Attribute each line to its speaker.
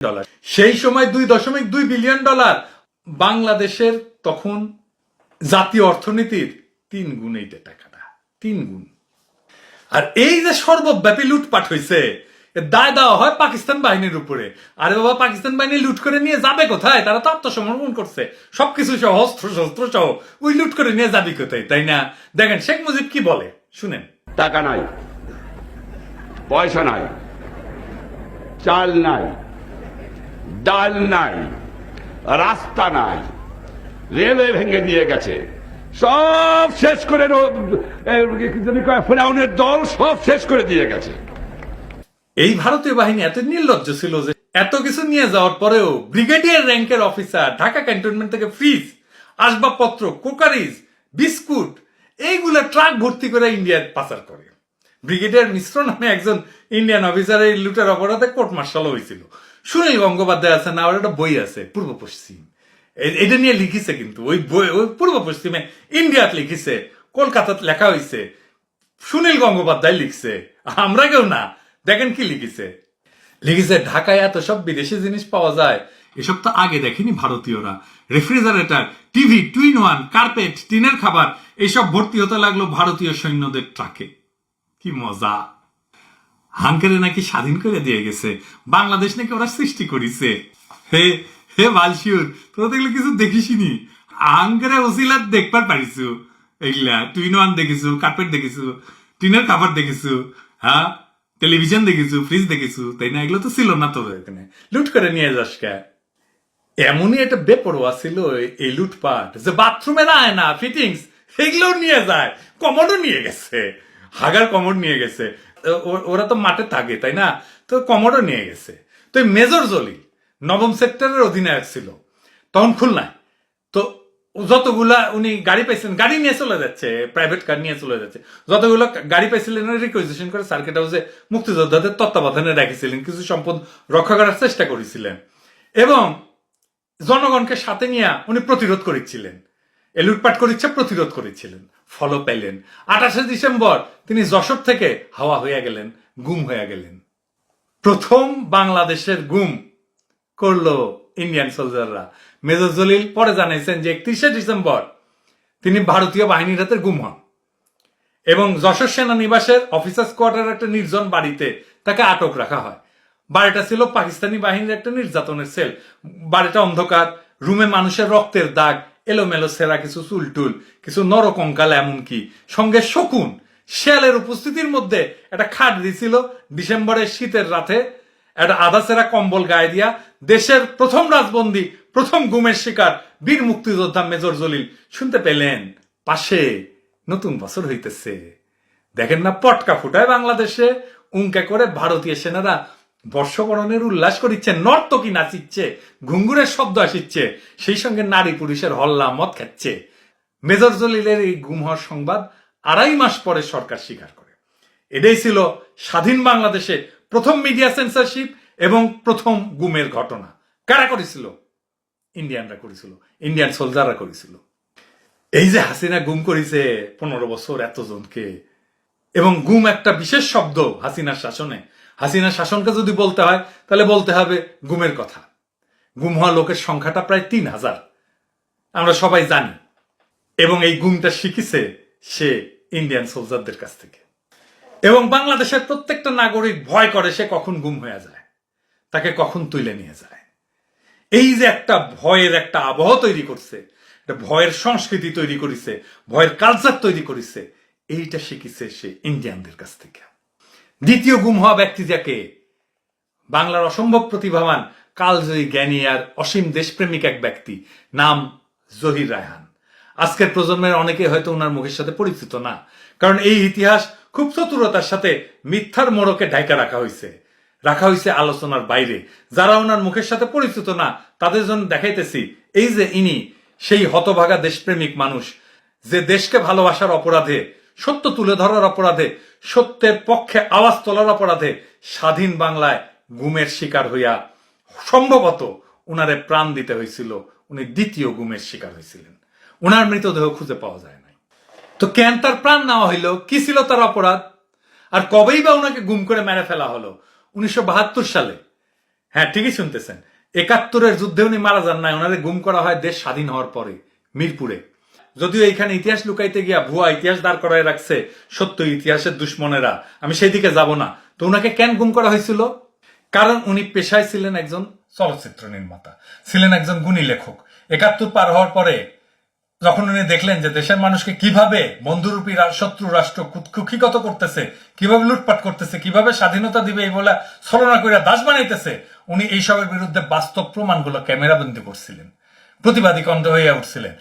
Speaker 1: Dollar, সেই সময় 2.2 billion dollar. বাংলাদেশের তখন জাতীয় অর্থনীতির 3 গুণ এইটা টাকাটা, 3 গুণ। আর এই যে সর্বব্যাপী লুটপাট হয়েছে, দায় দেওয়া হয় পাকিস্তান বাহিনীর উপরে। আরে বাবা, পাকিস্তান বাহিনী লুট করে নিয়ে যাবে কোথায়? তারা তো আত্মসমর্পণ করছে, সবকিছু সহ, অস্ত্র শস্ত্র সহ। ওই লুট করে নিয়ে যাবি কোথায়, তাই না? দেখেন শেখ মুজিব কি বলে, শুনেন।
Speaker 2: টাকা নাই, পয়সা নাই, চাল নাই, ডাল নাই, রাস্তা নাই, রেলওয়ে ভেঙে দিয়ে গেছে, সব শেষ করে ফেরাউনের দল সব শেষ করে দিয়ে গেছে।
Speaker 1: এই ভারতীয় বাহিনী এত নির্লজ্জ ছিল যে এত কিছু নিয়ে যাওয়ার পরেও ব্রিগেডিয়ার র্যাঙ্কের অফিসার ঢাকা ক্যান্টনমেন্ট থেকে ফ্রিজ, আসবাবপত্র, কোকারিজ, বিস্কুট এইগুলা ট্রাক ভর্তি করে ইন্ডিয়ার পাচার করে। ব্রিগেডিয়ার মিশ্র নামে একজন ইন্ডিয়ান অফিসার এই লুটের অপরাধে কোর্ট মার্শাল হয়েছিল। সুনীল গঙ্গোপাধ্যায় আছে না, ওর একটা বই আছে পূর্ব পশ্চিম, এটা নিয়ে লিখিছে। কিন্তু ওই বই ওই পূর্ব পশ্চিমে ইন্ডিয়াত লিখিছে, কলকাতাতে লেখা হয়েছে, সুনীল গঙ্গোপাধ্যায় লিখছে, আমরা কেউ না। দেখেন কি লিখিছে, ঢাকায় এত সব বিদেশি জিনিস পাওয়া যায়, এসব তো আগে দেখেনি ভারতীয়রা। Refrigerator, TV, twin one, carpet, টিনের খাবার এইসব ভর্তি হতে লাগলো ভারতীয় সৈন্যদের ট্রাকে। কি মজা! হাঙ্কেরে নাকি স্বাধীন করে দিয়ে গেছে, বাংলাদেশ নাকি ওরা সৃষ্টি করিছে। হে হে বালশিউর, তোরা দেখলে কিছু দেখিসনি। হাঙ্কেরে ওসিলার দেখবার পারিছু, এগুলা টুইন ওয়ান দেখিছু, কার্পেট দেখিছু, টিনের খাবার দেখিছু, হ্যাঁ, টেলিভিশন দেখিছু, ফ্রিজ দেখিছু, তাই না? এগুলো তো ছিল না তোর এখানে, লুট করে নিয়ে যাস কে? এমনই একটা বেপরোয়া ছিল এই লুটপাট যে বাথরুমের আয়না, ফিটিংস এগুলোও নিয়ে যায়। কমোডও নিয়ে গেছে, হাগার কমোড নিয়ে গেছে। ওরা তো মাঠে থাকে, তাই না? তো কমোডও নিয়ে গেছে। তো মেজর জলিল নবম সেক্টরের অধিনায়ক ছিল তখন খুলনায়। তো যতগুলা উনি গাড়ি পাইছিলেন, গাড়ি নিয়ে চলে যাচ্ছে, প্রাইভেট কার নিয়ে চলে যাচ্ছে, যতগুলো গাড়ি পাইছিলেন রিকুইজিশন করে সার্কিট হাউসে মুক্তিযোদ্ধাদের তত্ত্বাবধানে রেখেছিলেন, কিছু সম্পদ রক্ষা করার চেষ্টা করেছিলেন এবং জনগণকে সাথে নিয়ে উনি প্রতিরোধ করেছিলেন, এ লুটপাট করিচ্ছে প্রতিরোধ করেছিলেন। ফলো পেলেন 28শে ডিসেম্বর তিনি যশোর থেকে হাওয়া হয়ে গেলেন, গুম হয়ে গেলেন। প্রথম বাংলাদেশের গুম করলো ইন্ডিয়ান সোলজাররা। মেজর জলিল পরে জানাইছেন যে 31শে ডিসেম্বর তিনি ভারতীয় বাহিনীর হাতে গুম হন এবং যশোর সেনানিবাসের অফিসার্স কোয়ার্টারের একটা নির্জন বাড়িতে তাকে আটক রাখা হয়। বাড়িটা ছিল পাকিস্তানি বাহিনীর একটা নির্যাতনের সেল। বাড়িটা অন্ধকার, রুমে মানুষের রক্তের দাগ, এলোমেলো সেরা কিছু চুলটুল, কিছু নরকঙ্কাল, এমনকি সঙ্গে শকুন, শেয়ালের উপস্থিতির মধ্যে একটা খাট দিছিল। ডিসেম্বরের শীতের রাতে একটা আধা সেরা কম্বল গায়ে দিয়া দেশের প্রথম রাজবন্দী, প্রথম গুমের শিকার বীর মুক্তিযোদ্ধা মেজর জলিল শুনতে পেলেন পাশে নতুন বছর হইতেছে। দেখেন না, পটকা ফুটায় বাংলাদেশে, উঙ্কে করে ভারতীয় সেনারা বর্ষবরণের উল্লাস করিচ্ছে, নর্তকী নাচিচ্ছে, ঘুঙ্গুরের শব্দ আসিচ্ছে, সেই সঙ্গে নারী পুরুষের হল্লা মদ খাচ্ছে। মেজর জলিলের এই গুম হওয়ার সংবাদ 2.5 মাস পরে সরকার স্বীকার করে। এটাই ছিল স্বাধীন বাংলাদেশে প্রথম মিডিয়া সেন্সরশিপ এবং প্রথম গুমের ঘটনা। কারা করেছিল? ইন্ডিয়ানরা করেছিল, ইন্ডিয়ান সোলজাররা করেছিল। এই যে হাসিনা গুম করেছে 15 বছর এতজনকে, এবং গুম একটা বিশেষ শব্দ হাসিনার শাসনে। হাসিনার শাসনকে যদি বলতে হয় তাহলে বলতে হবে গুমের কথা। গুম হওয়া লোকের সংখ্যাটা প্রায় 3000, আমরা সবাই জানি। এবং এই গুমটা শিখেছে সে ইন্ডিয়ান সোলজারদের কাছ থেকে। এবং বাংলাদেশের প্রত্যেকটা নাগরিক ভয় করে সে কখন গুম হয়ে যায়, তাকে কখন তুলে নিয়ে যায়। এই যে একটা ভয়ের একটা আবহ তৈরি করছে, একটা ভয়ের সংস্কৃতি তৈরি করেছে, ভয়ের কালচার তৈরি করেছে, এইটা শিখেছে সে ইন্ডিয়ানদের কাছ থেকে। দ্বিতীয় গুম হওয়া ব্যক্তি যাকে, বাংলার অসম্ভব প্রতিভাবান, কালজয়ী, জ্ঞানী আর অসীম দেশপ্রেমিক এক ব্যক্তি, নাম জহির রায়হান। আজকের প্রজন্মের অনেকে হয়তো ওনার মুখের সাথে পরিচিত না, কারণ এই ইতিহাস খুব চতুরতার সাথে মিথ্যার মোড়কে ঢাকা রাখা হয়েছে আলোচনার বাইরে। যারা ওনার মুখের সাথে পরিচিত না তাদের জন্য দেখাইতেছি, এই যে ইনি সেই হতভাগা দেশপ্রেমিক মানুষ, যে দেশকে ভালোবাসার অপরাধে, সত্য তুলে ধরার অপরাধে, সত্যের পক্ষে আওয়াজ তোলার অপরাধে স্বাধীন বাংলায় গুমের শিকার হইয়া সম্ভবত উনারে প্রাণ দিতে হয়েছিল। উনি দ্বিতীয় গুমের শিকার হয়েছিলেন, উনার মৃতদেহ খুঁজে পাওয়া যায় নাই। তো কেন তার প্রাণ নেওয়া হইল? কি ছিল তার অপরাধ? আর কবেই বা উনাকে গুম করে মেরে ফেলা হলো? 1972 সালে। হ্যাঁ, ঠিকই শুনতেছেন। ৭১-এর যুদ্ধে উনি মারা যান নাই, ওনারে গুম করা হয় দেশ স্বাধীন হওয়ার পরে মিরপুরে। যদিও এইখানে ইতিহাস লুকাইতে গিয়া ভুয়া ইতিহাস দাঁড় করায় রাখছে সত্য ইতিহাসের দুশ্মনেরা, আমি সেই দিকে যাব না। তো উনাকে কেন গুম করা হয়েছিল? কারণ উনি পেশায় ছিলেন একজন চলচ্চিত্র নির্মাতা, ছিলেন একজন গুণী লেখক। ৭১ পার হওয়ার পরে যখন উনি দেখলেন যে দেশের মানুষকে কিভাবে বন্ধুরূপী শত্রু রাষ্ট্র কুক্ষিগত করতেছে, কিভাবে লুটপাট করতেছে, কিভাবে স্বাধীনতা দিবে এই বলে ছলনা কইরা দাস বানাইতেছে, উনি এইসবের বিরুদ্ধে বাস্তব প্রমাণগুলো ক্যামেরাবন্দি করছিলেন, প্রতিবাদী কণ্ঠ হইয়া উঠছিলেন।